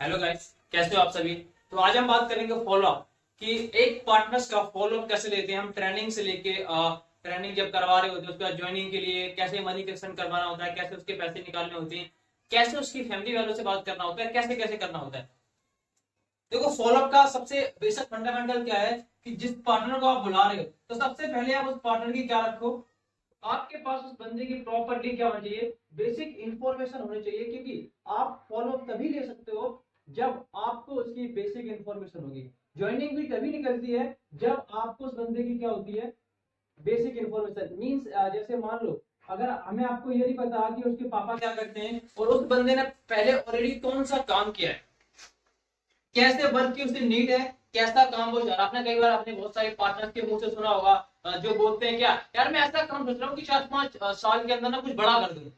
Hello guys, कैसे हो आप सभी। तो आज हम बात करेंगे फॉलोअप कि एक पार्टनर्स का फॉलोअप कैसे लेते हैं हम। ट्रेनिंग से लेके ट्रेनिंग जब करवा रहे होते हैं उसके बाद ज्वाइनिंग के लिए कैसे मनी कलेक्शन करवाना होता है, कैसे उसके पैसे निकालने होते हैं, कैसे उसकी फैमिली वालों से बात करना होता है, कैसे कैसे करना होता है। देखो, फॉलोअप का सबसे बेसिक फंडामेंटल क्या है कि जिस पार्टनर को आप बुला रहे हो तो सबसे पहले आप उस पार्टनर की क्या रखो, आपके पास उस बंदे की प्रॉपर्टी क्या होनी चाहिए, बेसिक इंफॉर्मेशन होनी चाहिए। क्योंकि आप फॉलो तभी ले सकते हो जब आपको उसकी बेसिक इंफॉर्मेशन होगी। ज्वाइनिंग भी तभी निकलती है जब आपको उस बंदे की क्या होती है, बेसिक इंफॉर्मेशन। मींस जैसे मान लो, अगर हमें आपको ये नहीं पता कि उसके पापा क्या करते हैं और उस बंदे ने पहले ऑलरेडी कौन सा काम किया है, कैसे वर्क की उसकी नीड है, कैसा काम वो चाह रहा है। आपने कई बार अपने बहुत सारे पार्टनर्स के मुंह से सुना होगा जो बोलते हैं क्या, यार मैं ऐसा काम सोच रहा हूँ कि 4-5 साल के अंदर ना कुछ बड़ा कर दूं,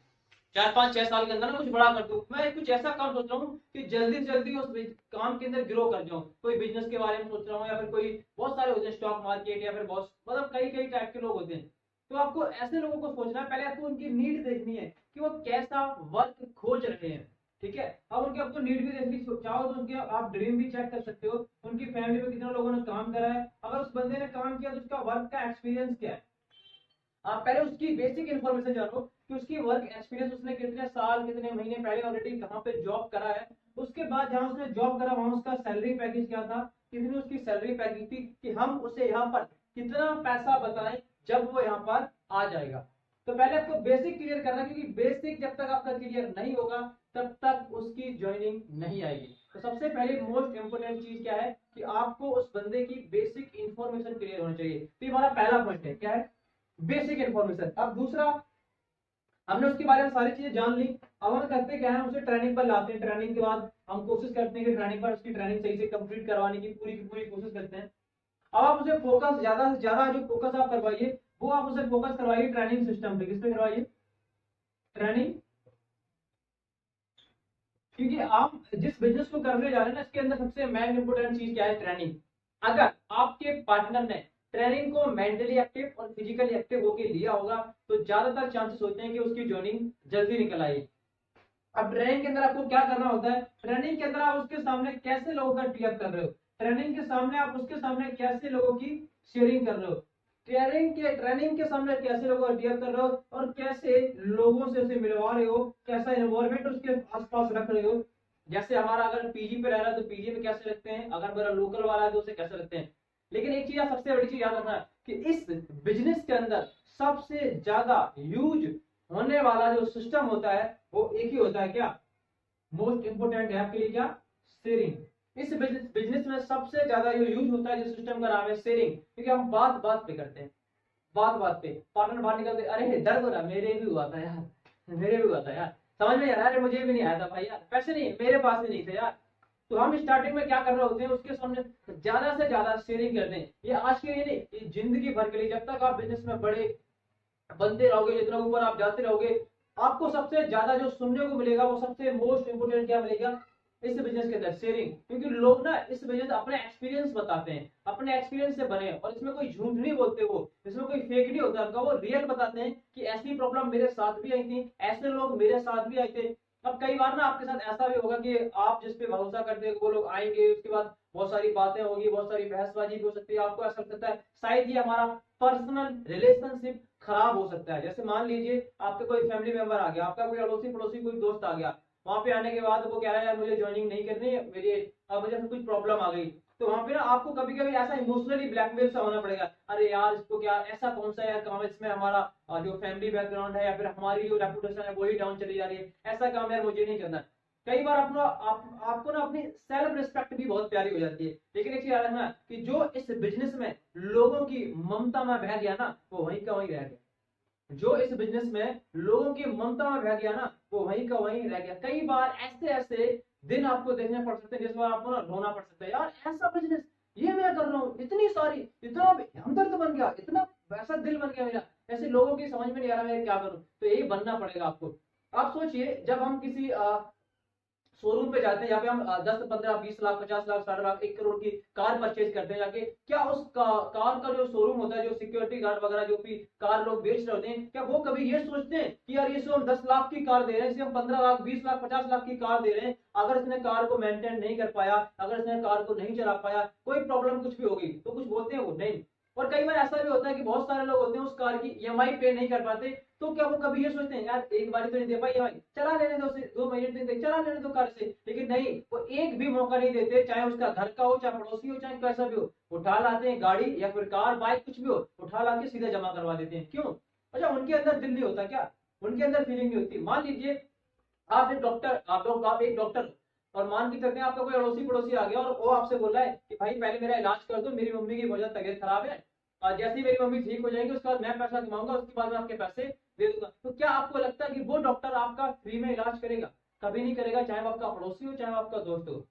4-5-6 साल के अंदर ना कुछ बड़ा कर दूं, मैं कुछ ऐसा काम सोच रहा हूँ कि जल्दी से जल्दी उस काम के अंदर ग्रो कर जाऊं। कोई बिजनेस के बारे में सोच रहा हूँ, या फिर कोई बहुत सारे होते हैं, स्टॉक मार्केट, या फिर बहुत मतलब कई कई टाइप के लोग होते हैं। तो आपको ऐसे लोगों को सोचना है, पहले आपको उनकी नीड देखनी है कि वो कैसा वर्क खोज रहे हैं। ठीक है, अब उनकी आपको नीड भी देखनी चाहो तो उनके आप ड्रीम भी चेक कर सकते हो, उनकी फैमिली में कितने लोगों ने काम करा है। अगर उस बंदे ने काम किया तो उसका वर्क का एक्सपीरियंस क्या है। आप पहले उसकी बेसिक इन्फॉर्मेशन जानो कि उसकी वर्क एक्सपीरियंस, उसने कितने साल कितने महीने पहले ऑलरेडी कहाँ पे जॉब करा है। उसके बाद जहां उसने जॉब करा वहां उसका सैलरी पैकेज क्या था, कितनी उसकी सैलरी पैकेज थी, कि हम उसे यहाँ पर कितना पैसा बताएं जब वो यहाँ पर आ जाएगा। तो पहले आपको बेसिक क्लियर करना, क्योंकि बेसिक जब तक आपका क्लियर नहीं होगा तब तक उसकी ज्वाइनिंग नहीं आएगी। तो सबसे पहले मोस्ट इंपोर्टेंट चीज क्या है कि आपको उस बंदे की बेसिक इंफॉर्मेशन क्लियर होनी चाहिए। तो ये हमारा पहला पॉइंट है, क्या है, बेसिक इन्फॉर्मेशन। अब दूसरा, हमने उसके बारे में सारी चीजें जान ली। अब हम करते क्या है, उसे ट्रेनिंग पर लाते हैं। ट्रेनिंग के बाद हम कोशिश करते हैं कि ट्रेनिंग पर उसकी ट्रेनिंग सही से कंप्लीट करवाने की पूरी कोशिश करते हैं। अब आप उसे फोकस ज्यादा से ज्यादा जो फोकस आप करवाइए वो आप उसे फोकस करवाइए ट्रेनिंग सिस्टम पे। किस पे करवाइए, ट्रेनिंग। क्योंकि आप जिस बिजनेस को करने जा रहे हैं ना, इसके अंदर सबसे मेन इंपोर्टेंट चीज क्या है, ट्रेनिंग। अगर आपके पार्टनर ने ट्रेनिंग को मेंटली एक्टिव और फिजिकली एक्टिव होकर लिया होगा तो ज्यादातर चांसेस होते हैं कि उसकी ज्वाइनिंग जल्दी निकल आएगी। अब ट्रेनिंग के अंदर आपको क्या करना होता है, ट्रेनिंग के अंदर आप उसके सामने कैसे लोगों का टीअप कर रहे हो, ट्रेनिंग के सामने आप उसके सामने कैसे लोगों की शेयरिंग कर रहे हो, ट्रेनिंग के सामने कैसे लोगों का टीअप कर रहे हो, और कैसे लोगों से उसे मिलवा रहे हो, कैसा एनवायरमेंट उसके आसपास रख रहे हो। जैसे हमारा अगर पीजी पे रह रहा है तो पीजी में कैसे रखते हैं, अगर मेरा लोकल वाला है तो उसे कैसे रखते हैं। लेकिन एक चीज, सबसे बड़ी चीज याद रखना कि इस बिजनेस के अंदर सबसे ज्यादा यूज होने वाला जो सिस्टम होता है वो एक ही होता है, क्या, मोस्ट इंपोर्टेंट है आपके लिए, क्या, शेयरिंग। इस बिजनेस में सबसे ज्यादा जो यूज होता है जो सिस्टम का नाम है शेयरिंग। क्योंकि हम बात बात पे करते हैं, बात बात पे पार्टनर बाहर निकलते, अरे दर्द हो रहा, मेरे भी हुआ था यार, मेरे भी हुआ था यार, समझ में यार, अरे मुझे भी नहीं आया था भाई यार, पैसे नहीं मेरे पास भी नहीं थे यार। तो हम स्टार्टिंग में क्या कर रहे होते हैं, उसके सामने ज्यादा से ज्यादा शेयरिंग करते हैं। ये आज के लिए नहीं, ये जिंदगी भर के लिए, जब तक आप बिजनेस में बड़े बनते रहोगे, जितना ऊपर आप जाते रहोगे, आपको सबसे ज्यादा जो सुनने को मिलेगा वो सबसे मोस्ट इंपोर्टेंट क्या मिलेगा इस बिजनेस के अंदर, शेयरिंग। क्योंकि लोग ना इस बिजनेस अपने एक्सपीरियंस बताते हैं, अपने एक्सपीरियंस से बने, और इसमें कोई झूठ नहीं बोलते, वो इसमें कोई फेक नहीं होता उनका, वो रियल बताते हैं कि ऐसी प्रॉब्लम मेरे साथ भी आई थी, ऐसे लोग मेरे साथ भी आए थे। अब कई बार ना आपके साथ ऐसा भी होगा कि आप जिस पे भरोसा करते हैं वो लोग आएंगे, उसके बाद बहुत सारी बातें होगी, बहुत सारी बहसबाजी भी हो सकती है, आपको ऐसा लगता है शायद ये हमारा पर्सनल रिलेशनशिप खराब हो सकता है। जैसे मान लीजिए आपके कोई फैमिली मेंबर आ गया, आपका कोई अड़ोसी पड़ोसी कोई दोस्त आ गया, वहां पे आने के बाद वो कह रहा है यार मुझे ज्वाइनिंग नहीं करनी है, मेरी वजह से कुछ प्रॉब्लम आ गई। तो वहां पे ना आपको कभी कभी ऐसा इमोशनली ब्लैकमेल सा होना पड़ेगा, अरे यार इसको क्या, ऐसा कौन सा यार काम है इसमें हमारा जो फैमिली बैकग्राउंड है या फिर हमारी जो रेपुटेशन है वही डाउन चली जा रही है, ऐसा काम यार मुझे नहीं करना। कई बार आपको ना अपनी सेल्फ रिस्पेक्ट भी बहुत प्यारी हो जाती है। लेकिन एक चीज याद रखना कि जो इस बिजनेस में लोगों की ममता में बह गया ना वो वहीं का वहीं रह गया। जो इस बिजनेस में लोगों की ममता में बह गया ना वो वहीं का वहीं रह गया। कई बार ऐसे ऐसे दिन आपको देखने पड़ सकते हैं जिस बार आपको ना रोना पड़ सकता है, यार ऐसा बिजनेस ये मैं कर रहा हूँ, इतनी सारी, इतना हमदर्द बन गया, इतना वैसा दिल बन गया मेरा, ऐसे लोगों की समझ में नहीं आ रहा मैं क्या करूं। तो यही बनना पड़ेगा आपको। आप सोचिए, जब हम किसी शोरूम पे जाते हैं, यहाँ पे हम 10 15 20 लाख 50 लाख 60 लाख 1 करोड़ की कार परचेज करते हैं जाके, क्या उस कार का जो शोरूम होता है, जो सिक्योरिटी गार्ड वगैरह जो भी कार लोग बेच रहे होते हैं, क्या वो कभी ये सोचते हैं कि यार इसे हम 10 लाख की कार दे रहे हैं, इसे हम 15 लाख 20 लाख 50 लाख की कार दे रहे हैं, अगर इसने कार को मेंटेन नहीं कर पाया, अगर इसने कार को नहीं चला पाया, कोई प्रॉब्लम कुछ भी होगी, तो कुछ बोलते हैं वो नहीं। और कई बार ऐसा भी होता है कि बहुत सारे लोग होते हैं उस कार की ईएमआई पे नहीं कर पाते, तो क्या वो कभी ये सोचते हैं यार एक बार तो नहीं दे पाई ईएमआई, चला लेने दो, उसे 2 महीने दिन चला लेने दो कार से, लेकिन नहीं, वो एक भी मौका नहीं देते, चाहे उसका घर का हो, चाहे पड़ोसी हो, चाहे कैसा भी हो, उठा लाते हैं गाड़ी या फिर कार बाइक कुछ भी हो, उठा ला के सीधा जमा करवा देते हैं। क्यों? अच्छा, उनके अंदर दिल नहीं होता क्या? उनके अंदर फीलिंग नहीं होती? मान लीजिए आप एक डॉक्टर, आप एक डॉक्टर, और मान के चलते हैं आपका कोई अड़ोसी पड़ोसी आ गया और वो आपसे बोल रहा है कि भाई पहले मेरा इलाज कर दो, मेरी मम्मी की बहुत ज्यादा तबीयत खराब है, और जैसे ही मेरी मम्मी ठीक हो जाएगी उसके बाद मैं पैसा कमाऊंगा, उसके बाद मैं आपके पैसे दे दूंगा। तो क्या आपको लगता है कि वो डॉक्टर आपका फ्री में इलाज करेगा? कभी नहीं करेगा, चाहे वो आपका पड़ोसी हो, चाहे वो आपका दोस्त हो।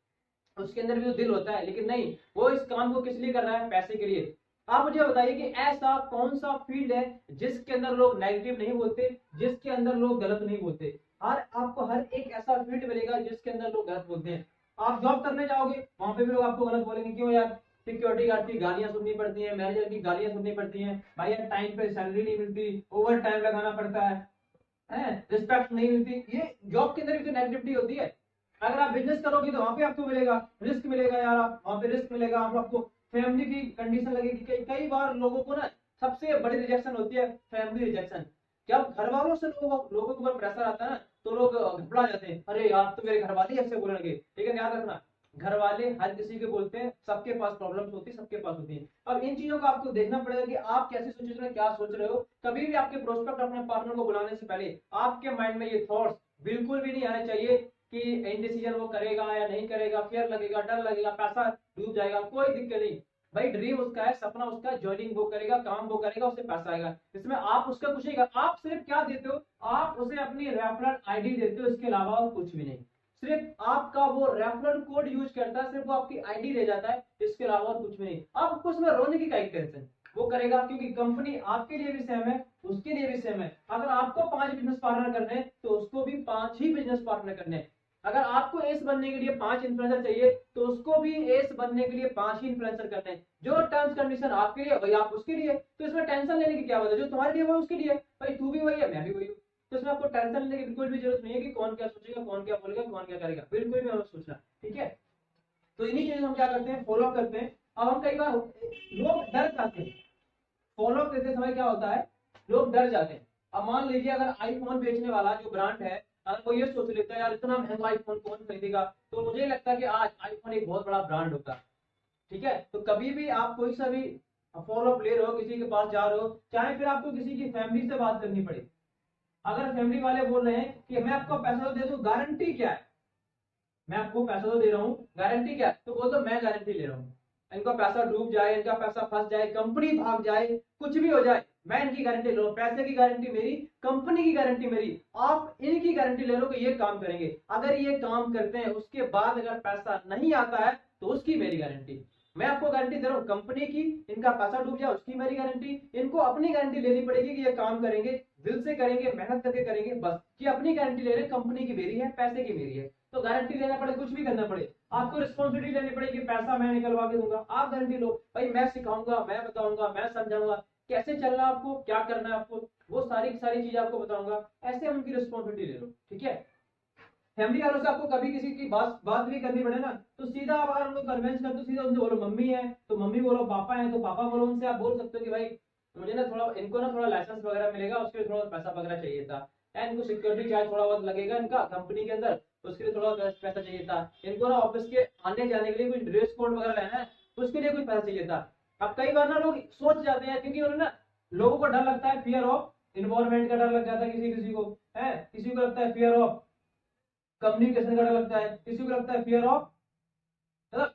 उसके अंदर भी तो दिल होता है, लेकिन नहीं, वो इस काम को किस लिए कर रहा है? पैसे के लिए। आप मुझे बताइए कि ऐसा कौन सा फील्ड है जिसके अंदर लोग नेगेटिव नहीं बोलते, जिसके अंदर लोग गलत नहीं बोलते? आपको हर एक ऐसा फील्ड मिलेगा जिसके अंदर लोग गलत बोलते हैं। आप जॉब करने जाओगे, वहां पे भी लोग आपको गलत बोलेंगे। क्यों यार? सिक्योरिटी गार्ड की गालियां सुननी पड़ती हैं, मैनेजर की गालियां सुननी पड़ती हैं, भाई यार टाइम पे सैलरी नहीं मिलती, ओवर टाइम लगाना पड़ता है, रिस्पेक्ट नहीं मिलती। ये जॉब के अंदर भी तो नेगेटिविटी होती है। अगर आप बिजनेस करोगे तो वहां पे आपको मिलेगा रिस्क, मिलेगा यार, आप वहां पे रिस्क मिलेगा, आपको फैमिली की कंडीशन लगेगी। कई बार लोगों को ना सबसे बड़ी रिजेक्शन होती है फैमिली रिजेक्शन। जब घर वालों से लोगों के ऊपर प्रेशर आता है ना, तो लोग घबरा जाते हैं, अरे यार तो मेरे घर वाले ऐसे बोलेंगे। लेकिन याद रखना, घर वाले हर किसी के बोलते हैं, सबके पास प्रॉब्लम्स होती है, सबके पास होती है। अब इन चीजों को आपको देखना पड़ेगा कि आप कैसी सिचुएशन में क्या सोच रहे हो। कभी भी आपके प्रोस्पेक्ट अपने पार्टनर को बुलाने से पहले आपके माइंड में ये थॉट्स बिल्कुल भी नहीं आने चाहिए कि इनडिसीजन वो करेगा या नहीं करेगा, फेयर लगेगा, डर लगेगा, पैसा डूब जाएगा। कोई दिक्कत नहीं भाई, ड्रीम उसका है, सपना उसका है, ज्वाइनिंग वो करेगा, काम वो करेगा, उससे पैसा आएगा, इसमें आप उसका कुछ नहीं कर। आप सिर्फ क्या देते हो? आप उसे अपनी रेफरल आईडी देते हो, इसके अलावा और कुछ भी नहीं। सिर्फ आपका वो रेफरल कोड यूज करता है, सिर्फ वो आपकी आईडी ले जाता है, इसके अलावा और कुछ भी नहीं। आपको उसमें रोने की क्या टेंशन? वो करेगा क्योंकि कंपनी आपके लिए भी सेम है, उसके लिए भी सेम है। अगर आपको 5 बिजनेस पार्टनर करने हैं तो उसको भी 5 ही बिजनेस पार्टनर करने हैं। अगर आपको एस बनने के लिए 5 इन्फ्लुएंसर चाहिए तो उसको भी एस बनने के लिए 5 ही इन्फ्लुएंसर करने हैं। जो टर्म्स कंडीशन आपके लिए वही आप उसके लिए, तो इसमें टेंशन लेने की क्या बात है? जो तुम्हारे लिए वो उसके लिए, भाई तू भी वही है, मैं भी वही हूँ। तो इसमें आपको टेंशन लेने की बिल्कुल भी जरूरत नहीं है कि कौन क्या सोचेगा, कौन क्या बोलेगा, कौन क्या करेगा, बिल्कुल भी हमें सोचना। ठीक है, तो इन्हीं चीजों हम क्या करते हैं, फॉलो करते हैं। अब हम कई बार लोग डर जाते हैं, फॉलो करते समय क्या होता है, लोग डर जाते हैं। अब मान लीजिए अगर आईफोन बेचने वाला जो ब्रांड है, अगर वो ये सोच लेता है यार इतना महंगा आईफोन कौन खरीदेगा, तो मुझे लगता है कि आज आईफोन एक बहुत बड़ा ब्रांड होता है। ठीक है, तो कभी भी आप कोई सा भी फॉलो अप ले रहे हो, किसी के पास जा रहे हो, चाहे फिर आपको किसी की फैमिली से बात करनी पड़े, अगर फैमिली वाले बोल रहे हैं कि मैं आपको पैसा तो दे दूं, गारंटी क्या है? मैं आपको पैसा तो दे रहा हूँ, गारंटी क्या है? तो बोल दो मैं गारंटी ले रहा हूँ, इनका पैसा डूब जाए, इनका पैसा फंस जाए, कंपनी भाग जाए, कुछ भी हो जाए, मैं इनकी गारंटी ले रहा हूँ। पैसे की गारंटी मेरी, कंपनी की गारंटी मेरी, आप इनकी गारंटी ले लो कि ये काम करेंगे। अगर ये काम करते हैं उसके बाद अगर पैसा नहीं आता है तो उसकी मेरी गारंटी। मैं आपको गारंटी दे रहा हूँ कंपनी की, इनका पैसा डूब जाए उसकी मेरी गारंटी, इनको अपनी गारंटी लेनी पड़ेगी कि ये काम करेंगे, दिल से करेंगे, मेहनत करके करेंगे, बस ये अपनी गारंटी ले रहे हैं, कंपनी की मेरी है, पैसे की मेरी है। तो गारंटी लेना पड़े, कुछ भी करना पड़े, आपको रिस्पॉन्सिबिलिटी लेनी पड़ेगी, पैसा मैं निकलवा के दूंगा, आप गारंटी लो, भाई मैं सिखाऊंगा, मैं बताऊंगा, मैं समझाऊंगा कैसे चलना, आपको क्या करना है, आपको वो सारी चीजें आपको बताऊंगा। ऐसे हम उनकी रिस्पॉन्सिबिलिटी ले लो। ठीक है, फैमिली वालों से आपको कभी किसी की बात भी करनी पड़े ना, तो सीधा आप अगर उनको कन्वेंस कर दो, सीधा उनसे बोलो मम्मी है तो मम्मी बोलो, पापा है तो पापा बोलो। उनसे आप बोल सकते हो कि भाई मुझे ना थोड़ा, इनको ना थोड़ा लाइसेंस वगैरह मिलेगा, उसके लिए थोड़ा पैसा वगैरह चाहिए था, इनको सिक्योरिटी चार्ज थोड़ा बहुत लगेगा इनका कंपनी के अंदर, उसके लिए थोड़ा पैसा चाहिए था, इनको ना ऑफिस के आने जाने के लिए कुछ ड्रेस कोड वगैरह लेना है, उसके लिए कुछ पैसा चाहिए था। अब कई बार ना लोग सोच जाते हैं, क्योंकि उन्हें ना लोगों को डर लगता है, फियर ऑफ इन्वायरमेंट का डर लग जाता है, किसी किसी को है, किसी को लगता है फियर ऑफ कम्युनिकेशन का डर लगता है, किसी को लगता है फियर ऑफ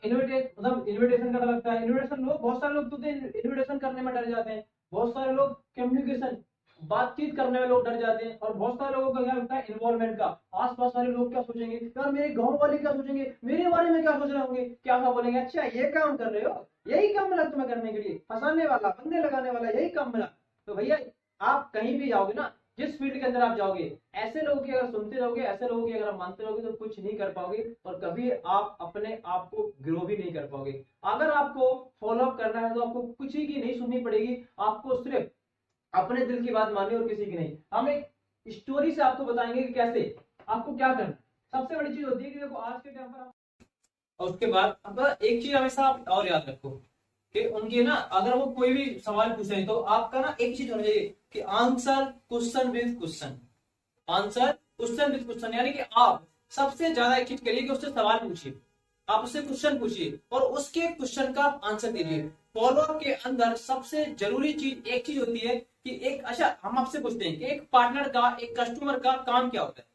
इन्विटेशन का डर लगता है। इन्विटेशन लोग, बहुत सारे लोग तो इन्विटेशन करने में डर जाते हैं, बहुत सारे लोग कम्युनिकेशन बातचीत करने में लोग डर जाते हैं, और बहुत सारे लोगों को क्या लगता है इन्वॉल्वमेंट का, आसपास वाले लोग क्या सोचेंगे यार, मेरे गांव वाले क्या सोचेंगे, मेरे बारे में क्या सोच रहे होंगे, क्या बोलेंगे, अच्छा ये काम कर रहे हो, यही काम मिला तुम्हें करने के लिए, फंसाने वाला, बंदे लगाने वाला, यही काम मिला। तो भैया आप कहीं भी जाओगे ना, जिस फील्ड के अंदर आप जाओगे, ऐसे लोगों की अगर सुनते रहोगे, ऐसे लोगों की अगर आप मानते रहोगे तो कुछ नहीं कर पाओगे और कभी आप अपने आप को ग्रो भी नहीं कर पाओगे। अगर आपको फॉलो अप करना है तो आपको कुछ ही की नहीं सुननी पड़ेगी, आपको सिर्फ अपने दिल की बात माननी और किसी की नहीं। हम एक स्टोरी से आपको बताएंगे कि कैसे आपको क्या करना। सबसे बड़ी चीज होती है कि देखो आज के टाइम पर, और उसके बाद अब एक चीज हमेशा आप और याद रखो कि उनके ना अगर वो कोई भी सवाल पूछे तो आपका ना एक चीज होना चाहिए कि answer question with question, answer question with question, यानी कि आप सबसे ज्यादा एक चीज करिए कि उससे सवाल पूछिए, आप उससे क्वेश्चन पूछिए और उसके क्वेश्चन का आप आंसर दीजिए। फॉलो अप के अंदर सबसे जरूरी चीज एक चीज होती है कि एक, अच्छा हम आपसे पूछते हैं कि एक पार्टनर का, एक कस्टमर का काम क्या होता है।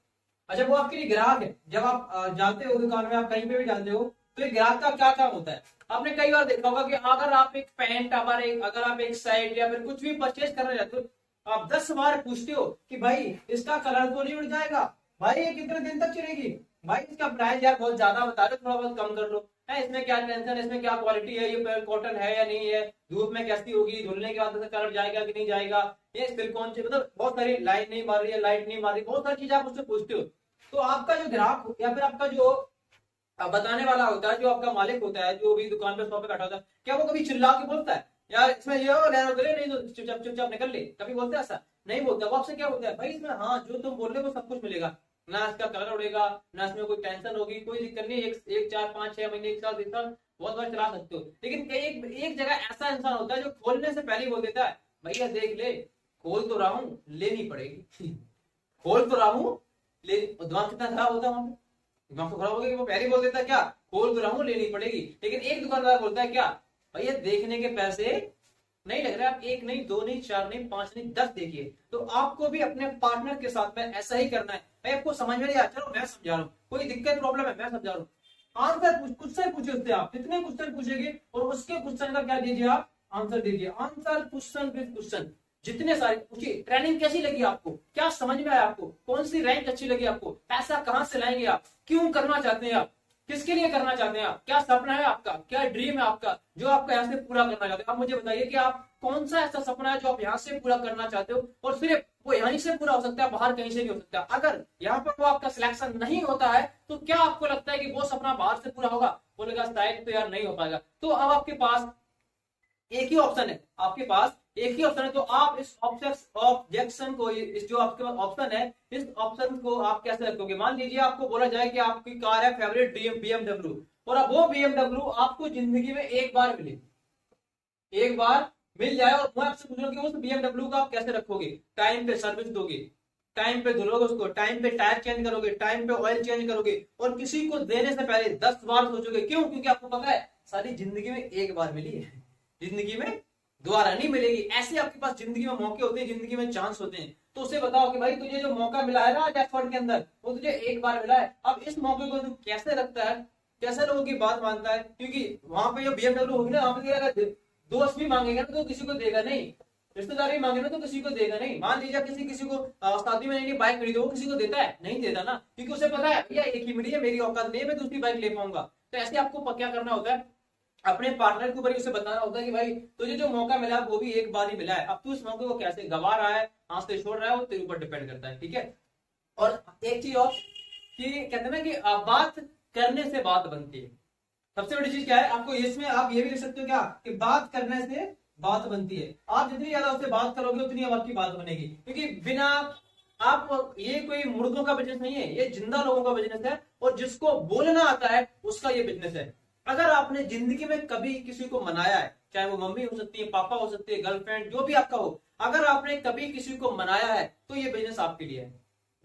अच्छा वो आपके लिए ग्राहक है, जब आप जाते हो दुकान में, आप कहीं पे भी जाते हो तो एक ग्राहक का क्या काम होता है। आपने कई बार देखा होगा कि अगर आप एक पैंट, अगर आप एक शर्ट या फिर कुछ भी परचेज करने जाते हो, आप 10 बार पूछते हो कि भाई इसका कलर तो नहीं उड़ जाएगा, भाई ये कितने दिन तक चलेगी, भाई इसका प्राइस यार बहुत ज्यादा बता रहे हो, थोड़ा बहुत कम कर लो, है इसमें क्या टेंशन है, इसमें क्या क्वालिटी है, ये कॉटन है या नहीं है, धूप में कैसी होगी, धुलने के बाद कलर जाएगा कि नहीं जाएगा, ये सिलिकॉन से, मतलब बहुत सारी लाइट नहीं मार रही है, लाइट नहीं मार रही, बहुत सारी चीजें आप उससे पूछते हो। तो आपका जो ग्राहक या फिर आपका जो बताने वाला होता है, जो आपका मालिक होता है, जो भी दुकान पे शॉप पे बैठा होता है, क्या वो कभी चिल्ला के बोलता है यार इसमें ये हो लेना उधर नहीं, तो चुपचाप चुपचाप निकल ले, कभी बोलता है ऐसा? नहीं बोलता। वो आपसे क्या बोलता है, भाई इसमें हाँ जो तुम बोल रहे हो वो सब कुछ मिलेगा, ना इसका कलर उड़ेगा, ना इसमें कोई टेंशन होगी, कोई दिक्कत नहीं, एक 4 5 6 महीने 1 साल 2 साल बहुत बार चला सकते हो। लेकिन एक जगह ऐसा इंसान होता है जो खोलने से पहले ही बोल देता है भैया देख ले, खोल तो रहा हूँ, लेनी पड़ेगी खोल तो रहा हूँ ले। दिमाग कितना खराब होता है वहां पे, दिमाग तो खराब हो गया कि वो पहले बोल देता है क्या, खोल तो रहा हूँ, लेनी पड़ेगी। लेकिन एक दुकानदार बोलता है क्या, भैया देखने के पैसे नहीं लग रहा, आप 1 नहीं 2 नहीं 4 नहीं 5 नहीं 10 देखिए। तो आपको भी अपने पार्टनर के साथ में ऐसा ही करना है। भाई आपको समझ में नहीं आता, चलो मैं समझा रहा हूँ, कोई दिक्कत प्रॉब्लम है मैं समझा रहा हूँ, आंसर क्वेश्चन पूछिए उससे, आप जितने क्वेश्चन पूछेंगे और उसके क्वेश्चन का क्या दीजिए, आप आंसर दीजिए। आंसर क्वेश्चन विद क्वेश्चन जितने सारे पूछिए। ट्रेनिंग कैसी लगी आपको, क्या समझ में आया आपको, कौन सी रैंक अच्छी लगी आपको, पैसा कहां से लाएंगे आप, क्यों करना चाहते हैं आप, किसके लिए करना चाहते हैं आप, क्या सपना है आपका, क्या ड्रीम है आपका जो आपका यहाँ से पूरा करना चाहते हो। आप मुझे बताइए कि आप कौन सा ऐसा सपना है जो आप यहाँ से पूरा करना चाहते हो, और सिर्फ वो यहीं से पूरा हो सकता है, बाहर कहीं से भी हो सकता है। अगर यहाँ पर वो आपका सिलेक्शन नहीं होता है तो क्या आपको लगता है कि वो सपना बाहर से पूरा होगा? बोलेगा शायद तो यार नहीं हो पाएगा। तो अब आपके पास एक ही ऑप्शन है, आपके पास एक ही ऑप्शन है। तो आप इस ऑब्जेक्शन को, इस जो आपके पास ऑप्शन है, इस ऑप्शन को आप कैसे रखोगे। मान लीजिए आपको बोला जाए कि आपकी कार है फेवरेट BMW, और अब वो BMW आपको जिंदगी में एक बार मिले, एक बार मिल जाए, और मैं आपसे पूछ रहा हूँ कि उस BMW को आप कैसे रखोगे। टाइम पे सर्विस दोगे, टाइम पे धुलोगे उसको, टाइम पे टायर चेंज करोगे, टाइम पे ऑयल चेंज करोगे, और किसी को देने से पहले 10 बार सोचोगे। क्यों? क्योंकि आपको पता है सारी जिंदगी में एक बार मिली है, जिंदगी में दोबारा नहीं मिलेगी। ऐसे आपके पास जिंदगी में मौके होते हैं, जिंदगी में चांस होते हैं। तो उसे बताओ कि भाई तुझे जो मौका मिला है ना आज एफर्ट के अंदर, वो तुझे एक बार मिला है। अब इस मौके को तू कैसे रखता है, कैसे लोगों की बात मानता है। क्योंकि वहां पे जो BMW होगी ना, वहां पे अगर दोस्त भी मांगेगा ना तो किसी को देगा नहीं, रिश्तेदार भी मांगे ना तो किसी को देगा नहीं। मान लीजिए किसी को शादी में नहीं बाइक मिली, तो वो किसी को देता है? नहीं देता ना, क्योंकि उसे पता है भैया एक ही मिली है, मेरी औकात नहीं है मैं दूसरी बाइक ले पाऊंगा। तो ऐसे आपको क्या करना होता है, अपने पार्टनर के ऊपर ही उसे बताना होता है कि भाई तुझे जो मौका मिला वो भी एक बार ही मिला है, अब तू इस मौके को कैसे गवा रहा है, हाथ से छोड़ रहा है, वो तेरे ऊपर डिपेंड करता है। ठीक है। और एक चीज और कि कहते हैं ना कि बात करने से बात बनती है। सबसे बड़ी चीज क्या है, आपको इसमें आप ये भी लिख सकते हो क्या कि बात करने से बात बनती है। आप जितनी ज्यादा उससे बात करोगे उतनी आपकी बात बनेगी। क्योंकि बिना आप, ये कोई मुर्दों का बिजनेस नहीं है, ये जिंदा लोगों का बिजनेस है, और जिसको बोलना आता है उसका ये बिजनेस है। अगर आपने जिंदगी में कभी किसी को मनाया है, चाहे वो मम्मी हो सकती है, पापा हो सकती है, गर्लफ्रेंड, जो भी आपका हो, अगर आपने कभी किसी को मनाया है तो ये बिजनेस आपके लिए है।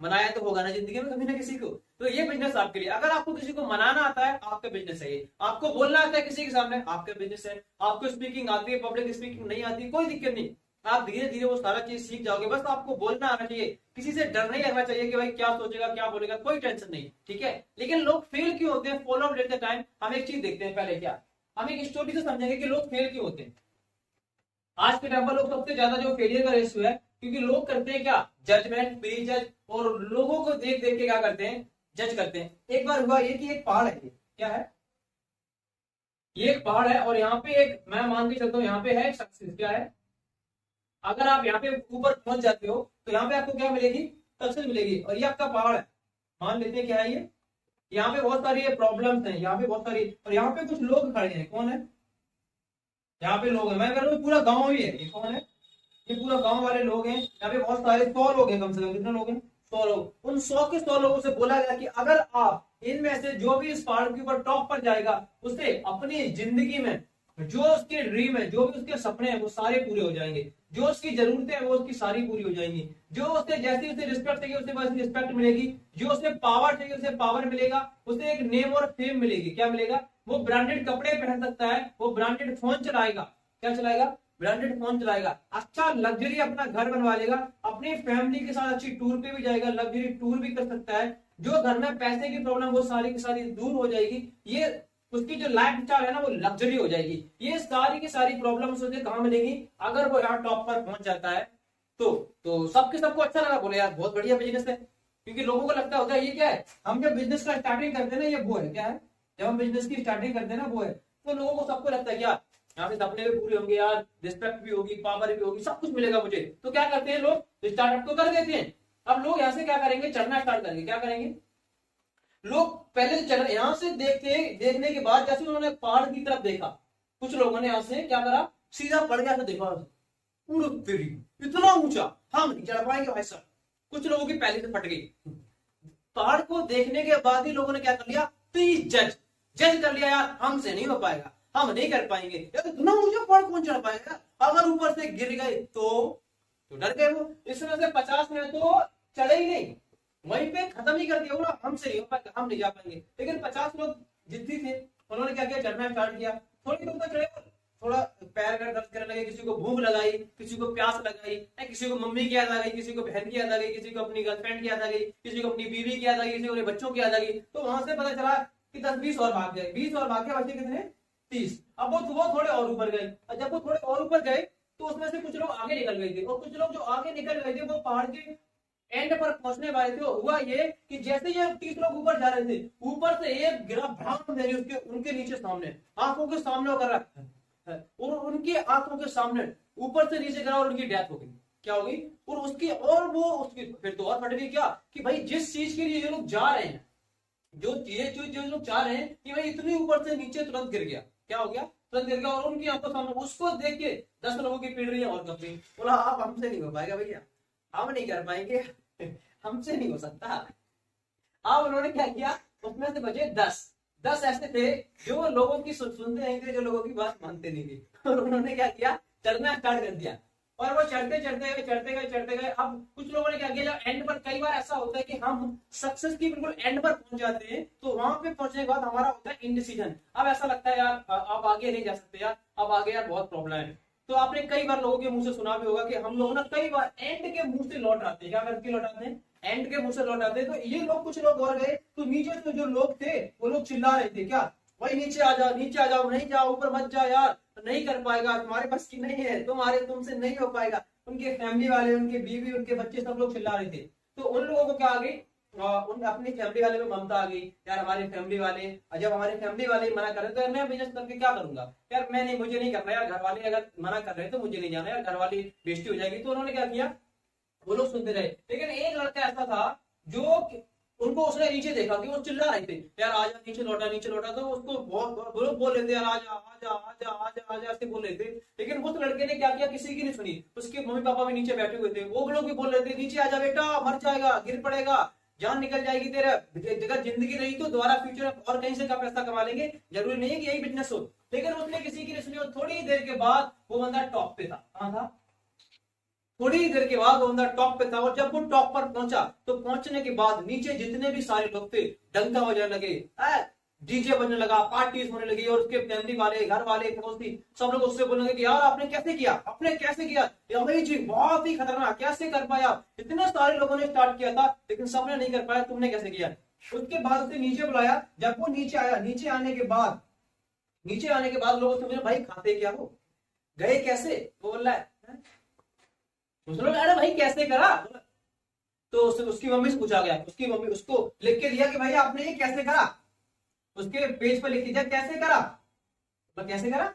मनाया तो होगा ना जिंदगी में कभी ना किसी को, तो ये बिजनेस आपके लिए। अगर आपको किसी को मनाना आता है आपका बिजनेस है ये, आपको बोलना आता है किसी के सामने आपका बिजनेस है, आपको स्पीकिंग आती है, पब्लिक स्पीकिंग नहीं आती, कोई दिक्कत नहीं, आप धीरे धीरे वो सारा चीज सीख जाओगे। बस आपको बोलना आना चाहिए, किसी से डर नहीं लगना चाहिए कि भाई क्या सोचेगा क्या बोलेगा, कोई टेंशन नहीं। ठीक है। लेकिन लोग फेल क्यों होते हैं, follow up at the time. हम एक चीज देखते हैं पहले, क्या हम एक स्टोरी से समझेंगे कि लोग फेल क्यों होते हैं। आज के टाइम पर लोग सबसे ज्यादा जो फेलियर का रेशियो है, क्योंकि लोग करते हैं क्या, जजमेंट, प्री जज, और लोगों को देख देख के क्या करते हैं, जज करते हैं। एक बार हुआ ये कि एक पहाड़ है, ये क्या है, ये एक पहाड़ है, और यहाँ पे एक, मैं मान के चलता हूँ यहाँ पे है एक सक्सेस, क्या है, अगर आप यहाँ पे ऊपर पहुंच जाते हो तो यहाँ पे आपको क्या मिलेगी, सक्सेस मिलेगी, और ये आपका पहाड़ है। मान लेते हैं क्या है ये, यहाँ पे बहुत सारी प्रॉब्लम्स हैं, यहाँ पे बहुत सारी, और यहाँ पे कुछ लोग खड़े हैं, कौन है, यहाँ पे लोग हैं, मैं कह रहा हूँ पूरा गांव ही है, ये कौन है, ये पूरा गांव वाले लोग हैं, यहाँ पे बहुत सारे 100 लोग हैं, कम से कम कितने लोग हैं, 100 लोग। उन 100 के 100 लोगों से बोला गया कि अगर आप इनमें से जो भी इस पहाड़ के ऊपर टॉप पर जाएगा उसे अपनी जिंदगी में जो उसके ड्रीम है, जो भी उसके सपने हैं वो सारे पूरे हो जाएंगे, जो उसकी जरूरतें हैं वो उसकी सारी पूरी हो जाएंगी, जो उसे जैसी उसे रिस्पेक्ट चाहिए उसे वैसी रिस्पेक्ट मिलेगी, जो उसे पावर चाहिए उसे पावर मिलेगा, उसे एक नेम और फेम मिलेगी, क्या मिलेगा, वो ब्रांडेड कपड़े पहन सकता है, वो ब्रांडेड फोन चलाएगा, क्या चलाएगा, ब्रांडेड फोन चलाएगा, अच्छा लग्जरी अपना घर बनवा लेगा, अपनी फैमिली के साथ अच्छी टूर पे भी जाएगा, लग्जरी टूर भी कर सकता है, जो घर में पैसे की प्रॉब्लम वो सारी की सारी दूर हो जाएगी, ये उसकी जो लाइफ स्टाइल है ना वो लग्जरी हो जाएगी। ये सारी की सारी प्रॉब्लम उसे कहाँ मिलेगी, अगर वो यहाँ टॉप पर पहुंच जाता है तो सबके सबको अच्छा लगा, बोले यार बहुत बढ़िया बिजनेस है, क्योंकि लोगों को लगता होता है ये क्या है, हम जब बिजनेस का स्टार्टिंग करते हैं ना ये वो है, क्या है, जब हम बिजनेस की स्टार्टिंग करते हैं ना वो है, तो लोगों को सबको लगता है यार यहाँ से सपने भी पूरे होंगे यार, रिस्पेक्ट भी होगी, पावर भी होगी, सब कुछ मिलेगा मुझे, तो क्या करते हैं लोग, स्टार्टअप तो कर देते हैं। अब लोग यहाँ से क्या करेंगे, चढ़ना स्टार्ट करेंगे, क्या करेंगे, लोग पहले चढ़, यहाँ से देखने के बाद जैसे उन्होंने पहाड़ की तरफ देखा, कुछ लोगों ने यहाँ से क्या करा, सीधा पड़ गया, तो देखा तेरी इतना ऊंचा, हम नहीं चढ़ पाएंगे भाई साहब, कुछ लोगों की पहले से फट गई। पहाड़ को देखने के बाद ही लोगों ने क्या कर लिया, प्लीज जज कर लिया, यार हमसे नहीं हो पाएगा, हम नहीं कर पाएंगे, यार इतना ऊंचा पहाड़ कौन चढ़ पाएगा, अगर ऊपर से गिर गए तो डर गए वो, इसमें से 50 में तो चढ़े ही नहीं, वहीं पे खत्म ही कर दिया, बोला हमसे नहीं हो पाएगा, हम नहीं जा पाएंगे। लेकिन 50 लोग जिद्दी थे, उन्होंने क्या किया, चढ़ना स्टार्ट किया, थोड़ी दूर तक चढ़े, थोड़ा पैर का दर्द करने लगे, किसी को भूख लगाई, किसी को प्यास लगाई, किसी को मम्मी की याद आ गई, किसी को बहन की याद आ गई, किसी को अपनी गर्लफ्रेंड की याद आ गई, किसी को अपनी बीवी की याद आ गई, किसी को अपने बच्चों की याद आ गई, तो वहां से पता चला कि 10-20 और भाग गए, 20 और भाग के बचे कितने, 30। अब वो थोड़े और ऊपर गए, और जब वो थोड़े और ऊपर गए तो उसमें से कुछ लोग आगे निकल गए थे, और कुछ लोग जो आगे निकल गए थे वो पहाड़ के एंड पर पहुंचने वाले थे। हुआ ये कि जैसे ये 30 लोग ऊपर जा रहे थे, ऊपर से एक गिरा भड़ाम मेरी उसके उनके नीचे सामने, आंखों के सामने कर रहा है, और उनकी आंखों के सामने ऊपर से नीचे गिरा और उनकी डेथ हो गई, क्या होगी, और उसकी और वो उसकी फिर तो और फट गई, क्या कि भाई जिस चीज के लिए ये लोग जा रहे हैं, जो लोग चाह रहे हैं कि भाई इतनी ऊपर से नीचे तुरंत गिर गया, क्या हो गया, तुरंत गिर गया, और उनकी आंखों सामने उसको देख के 10 लोगों की पीड़ रही है और कब भी, बोला आप हमसे नहीं हो पाएगा भैया, हम नहीं कर पाएंगे, हमसे नहीं हो सकता। अब उन्होंने क्या किया, उसमें से बचे 10 ऐसे थे जो लोगों की सुनते नहीं थे, जो लोगों की बात मानते नहीं थे, और उन्होंने क्या किया, चढ़ना स्टार्ट कर दिया, और वो चढ़ते गए। अब कुछ लोगों ने क्या किया, जब एंड पर, कई बार ऐसा होता है कि हम सक्सेस की बिल्कुल एंड पर पहुंच जाते हैं, तो वहां पे पहुंचने के बाद हमारा होता है इंडिसीजन, अब ऐसा लगता है यार आप आगे नहीं जा सकते, यार अब आगे यार बहुत प्रॉब्लम है। तो आपने कई बार लोगों के मुंह से सुना भी होगा कि हम लोग ना कई बार एंड के मुंह से लौट आते हैं, क्या करके लौट आते हैं, एंड के मुंह से लौट आते हैं। तो ये लोग, कुछ लोग और गए, तो नीचे से जो लोग थे वो लोग चिल्ला रहे थे, क्या भाई नीचे आ जाओ, नीचे आ जाओ, नहीं जाओ, ऊपर मत जाओ यार, नहीं कर पाएगा, तुम्हारे पास की नहीं है, तुमसे नहीं हो पाएगा। उनके फैमिली वाले, उनके बीवी, उनके बच्चे, सब लोग चिल्ला रहे थे। तो उन लोगों को क्या आ गई, उन अपनी फैमिली वाले में ममता आ गई, यार हमारे फैमिली वाले, जब हमारे फैमिली वाले मना कर रहे तो यार मैं बिजनेस करके क्या करूंगा, यार मैं नहीं, मुझे नहीं करना, यार घर वाले अगर मना कर रहे हैं तो मुझे नहीं जाना, यार घर वाली बेइज्जती हो जाएगी। तो उन्होंने क्या किया, वो लोग सुनते रहे। लेकिन एक लड़का ऐसा था जो उनको, उसने नीचे देखा कि वो चिल्ला रहे थे, यार आजा, नीचे लौटा, तो उसको बहुत लोग बोल रहे थे, यार आजा आजा आजा आजा आजा ऐसे बोल रहे थे। लेकिन उस लड़के ने क्या किया, किसी की नहीं सुनी, उसके मम्मी पापा भी नीचे बैठे हुए थे, वो लोग भी बोल रहे थे, नीचे आजा बेटा, मर जाएगा, गिर पड़ेगा, जान निकल जाएगी तेरा, अगर जिंदगी रही तो दोबारा फ्यूचर में और कहीं से का पैसा कमा लेंगे, जरूरी नहीं है कि यही बिजनेस हो। लेकिन उसने किसी की नहीं सुनी, और थोड़ी देर के बाद वो बंदा टॉप पे था, कहां था, थोड़ी देर के बाद वो बंदा टॉप पे था। और जब वो टॉप पर पहुंचा, तो पहुंचने के बाद नीचे जितने भी सारे लोग थे डंका बजाने लगे, डीजे बनने लगा, पार्टीज होने लगी, और उसके फैमिली वाले, घर वाले, पड़ोसी सब लोग उससे बोलने लगे कि यार आपने कैसे किया, भाई जी बहुत ही खतरनाक, कैसे कर पाया, इतने सारे लोगों ने स्टार्ट किया था लेकिन सबने नहीं कर पाया, तुमने कैसे किया। उसके बाद उसे नीचे बुलाया। जब वो नीचे आया, नीचे आने के बाद लोगों से पूछा, भाई खाते क्या हो, गए कैसे, वो बोल रहा है, अरे भाई कैसे करा। तो उसकी मम्मी से पूछा गया, उसकी मम्मी उसको लिख के दिया कि भाई आपने ये कैसे करा, उसके पेज पर लिख दिया कैसे करा, कैसे करा,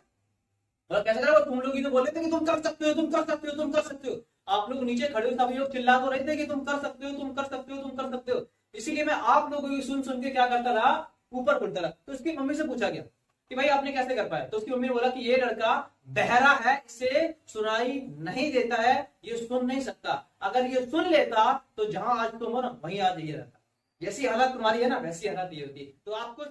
और कैसे करा, तुम लोग ही तो बोले थे कि तुम कर सकते हो, तुम कर सकते हो, तुम कर सकते हो। आप लोग नीचे खड़े हो, सभी लोग चिल्ला तो रहे थे कि तुम कर सकते हो, तुम कर सकते हो, तुम कर सकते हो। इसीलिए मैं आप लोगों की सुन सुन के क्या करता रहा, ऊपर खुलता रहा। तो उसकी मम्मी से पूछा गया कि भाई आपने कैसे कर पाया, तो उसकी मम्मी ने बोला कि ये लड़का बहरा है, इसे सुनाई नहीं देता है, ये सुन नहीं सकता। अगर ये सुन लेता तो जहां आज तुम हो ना, वहीं आज ये रहता। जैसी हालत तुम्हारी है ना, वैसी हालत ये होती। तो आपको